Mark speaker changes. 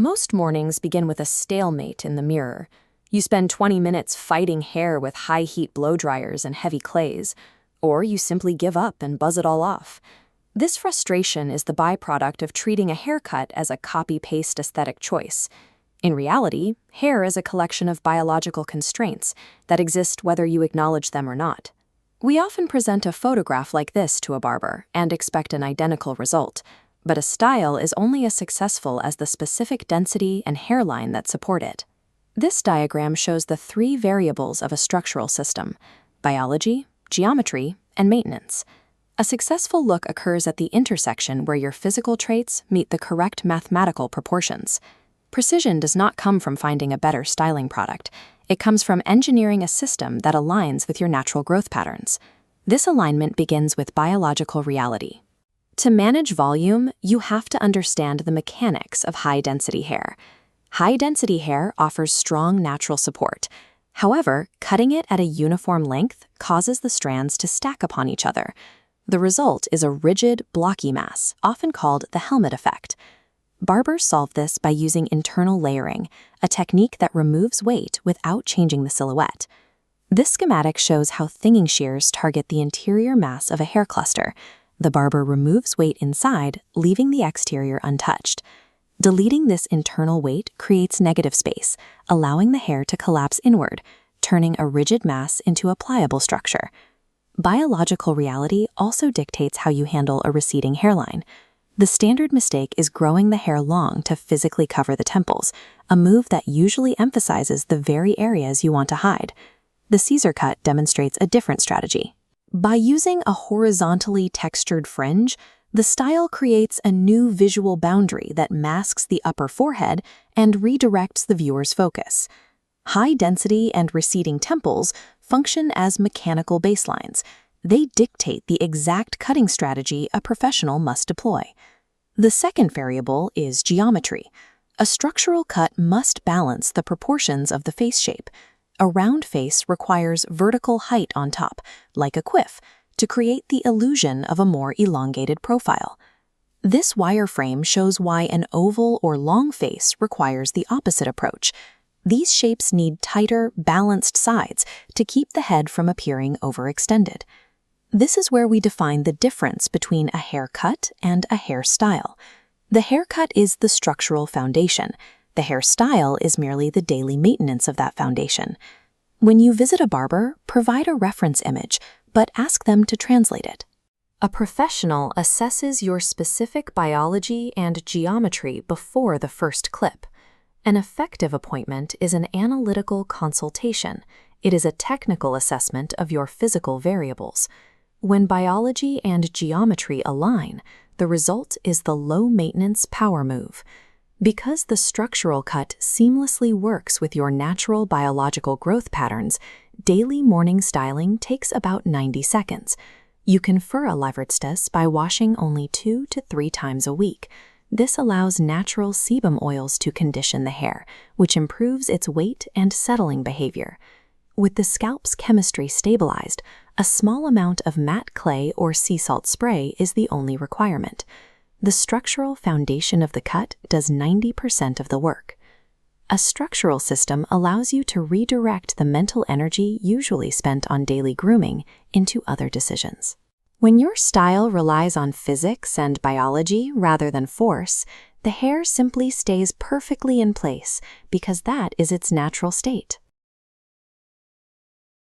Speaker 1: Most mornings begin with a stalemate in the mirror. You spend 20 minutes fighting hair with high-heat blow dryers and heavy clays, or you simply give up and buzz it all off. This frustration is the byproduct of treating a haircut as a copy-paste aesthetic choice. In reality, hair is a collection of biological constraints that exist whether you acknowledge them or not. We often present a photograph like this to a barber and expect an identical result. But a style is only as successful as the specific density and hairline that support it. This diagram shows the three variables of a structural system: biology, geometry, and maintenance. A successful look occurs at the intersection where your physical traits meet the correct mathematical proportions. Precision does not come from finding a better styling product. It comes from engineering a system that aligns with your natural growth patterns. This alignment begins with biological reality. To manage volume, you have to understand the mechanics of high-density hair. High-density hair offers strong natural support. However, cutting it at a uniform length causes the strands to stack upon each other. The result is a rigid, blocky mass, often called the helmet effect. Barbers solve this by using internal layering, a technique that removes weight without changing the silhouette. This schematic shows how thinging shears target the interior mass of a hair cluster. The barber removes weight inside, leaving the exterior untouched. Deleting this internal weight creates negative space, allowing the hair to collapse inward, turning a rigid mass into a pliable structure. Biological reality also dictates how you handle a receding hairline. The standard mistake is growing the hair long to physically cover the temples, a move that usually emphasizes the very areas you want to hide. The Caesar cut demonstrates a different strategy. By using a horizontally textured fringe, the style creates a new visual boundary that masks the upper forehead and redirects the viewer's focus. High density and receding temples function as mechanical baselines. They dictate the exact cutting strategy a professional must deploy. The second variable is geometry. A structural cut must balance the proportions of the face shape. A round face requires vertical height on top, like a quiff, to create the illusion of a more elongated profile. This wireframe shows why an oval or long face requires the opposite approach. These shapes need tighter, balanced sides to keep the head from appearing overextended. This is where we define the difference between a haircut and a hairstyle. The haircut is the structural foundation. The hairstyle is merely the daily maintenance of that foundation. When you visit a barber, provide a reference image, but ask them to translate it. A professional assesses your specific biology and geometry before the first clip. An effective appointment is an analytical consultation. It is a technical assessment of your physical variables. When biology and geometry align, the result is the low-maintenance power move. Because the structural cut seamlessly works with your natural biological growth patterns, daily morning styling takes about 90 seconds. You can fur a Levertstes by washing only 2 to 3 times a week. This allows natural sebum oils to condition the hair, which improves its weight and settling behavior. With the scalp's chemistry stabilized, a small amount of matte clay or sea salt spray is the only requirement. The structural foundation of the cut does 90% of the work. A structural system allows you to redirect the mental energy usually spent on daily grooming into other decisions. When your style relies on physics and biology rather than force, the hair simply stays perfectly in place because that is its natural state.